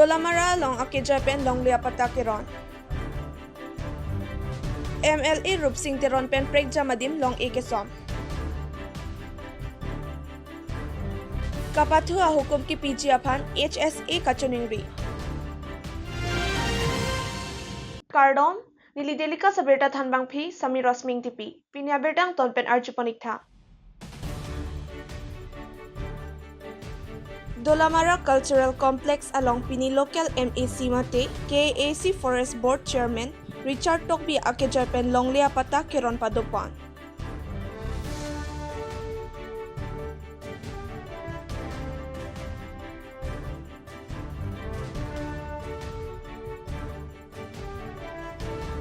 Dolamara long Japan long liapata kiron. MLA Rup Singh Teron pen prek jamadim long ekesom. Kapathu hukum ki PG aphan HSA kachuningri. Kardom Nili Delika Saberta Thanbang Phi Sami Rosming Tipi Pinya Berdang Tonpen Arjuponik Tha Dolamara Cultural Complex along Pini Local MAC Mate KAC Forest Board Chairman Richard Tokbi Japan Longlia Pata Kiron Padopan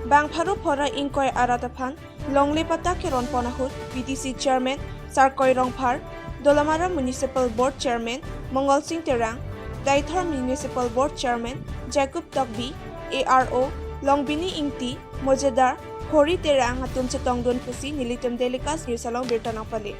Bang Pharu Phora Inkoi Arataphan Longli Pata Kiron Ponahut PTC Chairman Sarkoi Rongphar Dolamara Municipal Board Chairman Mongol Singh Terang Daithor Municipal Board Chairman Jacob Tokbi ARO Longbini Ingti Mojedar Hori Terang Hatum Chetongdon Pusi Nilitum Delikas New Salong Birtanang Pali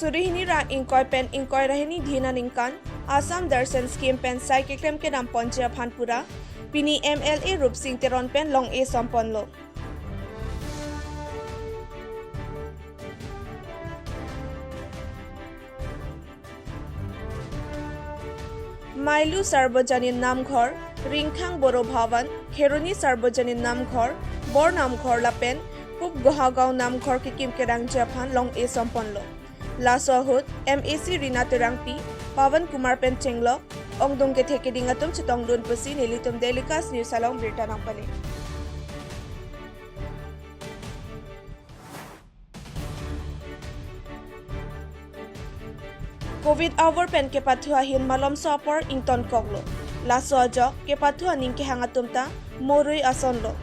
Surihini ra Inkoi pen Inkoi Rahini Dhina Ningkan Assam Darshan Scheme pen Sai Keklem ke Nam Poncha Phanpura Pini MLA Rup Singh Teron pen Long A Samponlo Mailu Sarbojanin Namghor Ringkhang Boro Bhavan Kheroni Sarbojanin Namghor Bor Namghor Lapen Pup Gohagaon Namghor Kikim Kerang Japan Long A Samponlo Lasahut MAC Rina Terangpi Pawan Kumar Pen Chenglok Ongdong ke Theke Dingatum Chitongdun Pusi Nilitum Delikas New Salong Birtanang Pali Covid hour pen ke pathua hin malom sopor ington koglo laso ajo ke pathua ning ke hangatumta morui asonlo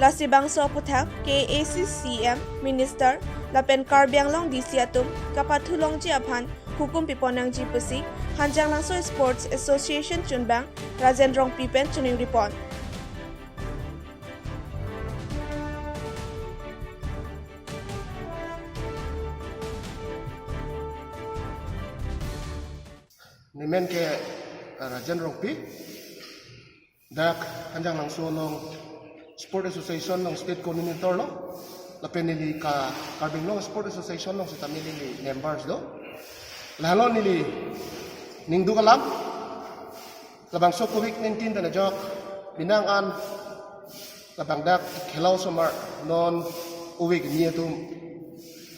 Lasi bangso puthak KACCM Minister Lapen Karbiang Long Disiatum Kapathu Long Ji Aphan Hukum Piponang Ji Pusi Hanjang Langso Sports Association Chunbang Rajendrong Pipen Chuning Ripon Nimen ke Rajendrong Pi dak Hanjang Langso Long Sport Association ng State Coordinator lo lapen nili ka Karbing Long Sport Association long sa tamili ni members do lalo nili ningdu kalam labang so COVID-19 na jok binangan labang dak hello summer non uwig niya tum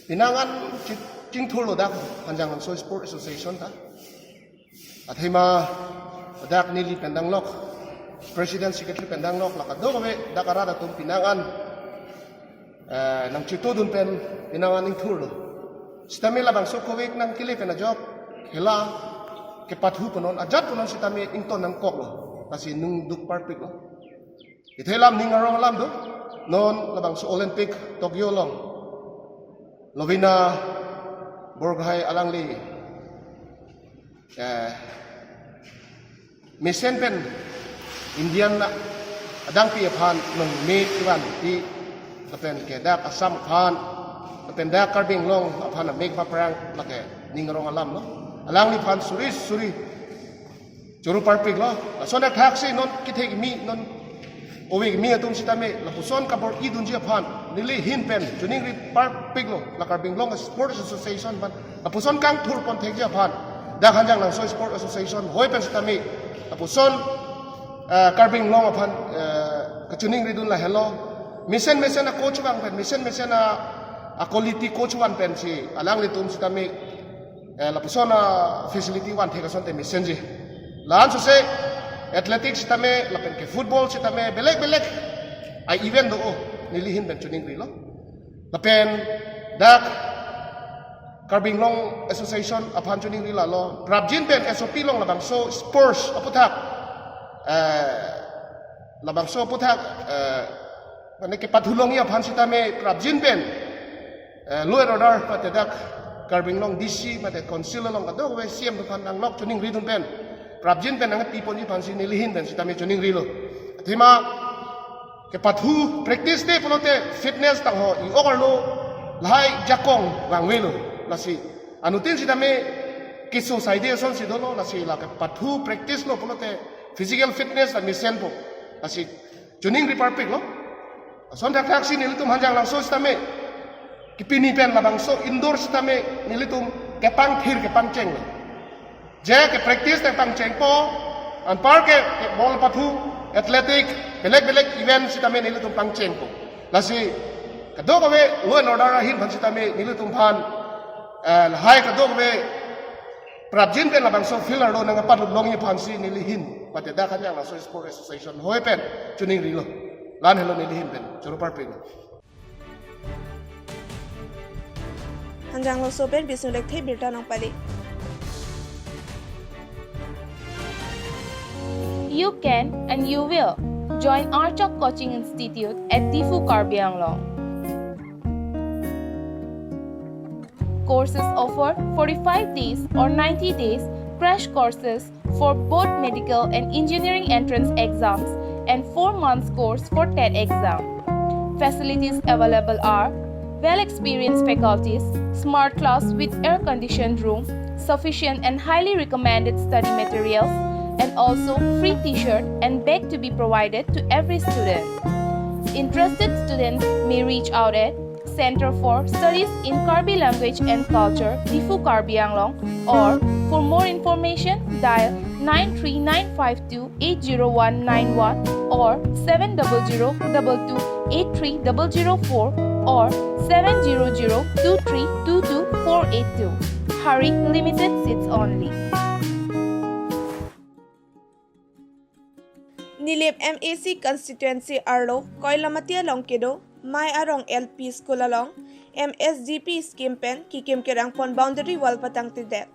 binangan tingtulo dak Hanjang Langso Sport Association ta at hima dak nili pendang lok President Secretary Pendanglok lakado kami dakarada tung pinangan nang chitudun pen pinangan ning tur sitami labang so kowik nang kili penajok hela ke pathu ponon ajat ponon sitami ington nang kok lo kasi nung duk parpik lo itelam ning arong lam do non labang so Olympic Tokyo long Lovina Borghai alangli mesen pen Indian na adang pi aphan nung me iwan di lapen ke dak Assam aphan lapen dak Karbing Long aphan na make paparang lake ningarong alam no alang ni phan suri juru parpik lo so na taxi non kithe mi non owi mi atum sitame lapuson kabor idun ji aphan nili hin pen juning ri parpik lo la Karbing Long Sports Association ban lapuson kang thur pon thek ji aphan dak Hanjang Langso Sport Association hoi pen sitame lapuson Karbing Long upon kachuning ridun la hello mission a coach bang pen mission a quality coach one pen si alang litum si kami la persona facility one theka sonte mission ji lan so se athletics tame la pen ke football si tame belek ai event do nilihin pen chuning ri lo la pen dak Karbing Long Association upon chuning ri la lo prabjin pen SOP long la bang so sports aputak labang so puthak mane ke pathulong ya phan sitame prabjin pen law and order pate dak karbing long DC pate council long kadok we CM tu pan ang nok chuning ri dun pen prabjin pen ang people ni pansi nilihin pen sitame chuning ri lo thima ke pathu practice te polote fitness tang ho i over lo lai jakong wang we lo lasi anutin sitame ki society son sidolo lasi la ke pathu practice lo polote physical fitness la misen po lasi chuning ri perfect lo son dak tak sin nilitum hanjang lang so sitame kipini pen labang so indoor sitame nilitum kepang thir kepang cheng je ke practice te pang cheng po an par ke ball pathu athletic belek event sitame nilitum pang cheng po lasi kadok we law and order hin phan sitame nilitum phan hai kadok we prabjin pen labang so filler lo nang pat long hi phan si nilihin pate da khanya la so sport association hoi pen chuning ri lo lan hello nilihin pen choro par pen Hanjang lo soben bisulek the birta nang pali. You can and you will join Archok Coaching Institute at Tifu Karbi Anglong. Courses offer 45 days or 90 days crash courses for both medical and engineering entrance exams and 4 months course for TET exam. Facilities available are well-experienced faculties, smart class with air-conditioned room, sufficient and highly recommended study materials, and also free t-shirt and bag to be provided to every student. Interested students may reach out at Center for Studies in Karbi Language and Culture, Tifu Karbi Anglong, or for more information, dial 93952-80191 or 70022-83004 or 7002322-482. Hurry, limited seats only. Nilip MAC constituency arlo Koilamatia Longkedo Mai Arong LP School along MSGP scheme pen kikim kerang pon boundary wall patang tidet.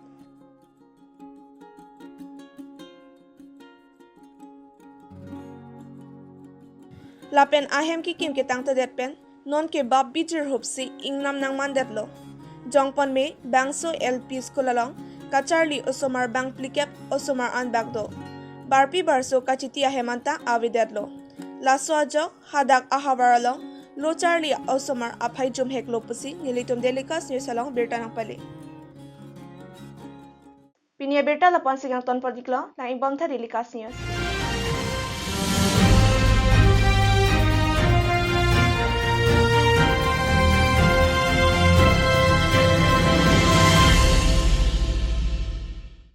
Lapen ahem kikim ketang tidet pen non ke bab bijir hupsi ingnam nang mandet lo. Jongpon me bangso LP School along kacharli osomar bang plikep osomar an bagdo. Barpi barso kachitia hemanta avidetlo. Laso ajo hadak ahawaralo lo charli osomar aphai jum heklo pusi nilitum delikas news along birta nang pali. Pinia birta lapon sigang ton pordiklo na imbom tha delikas news.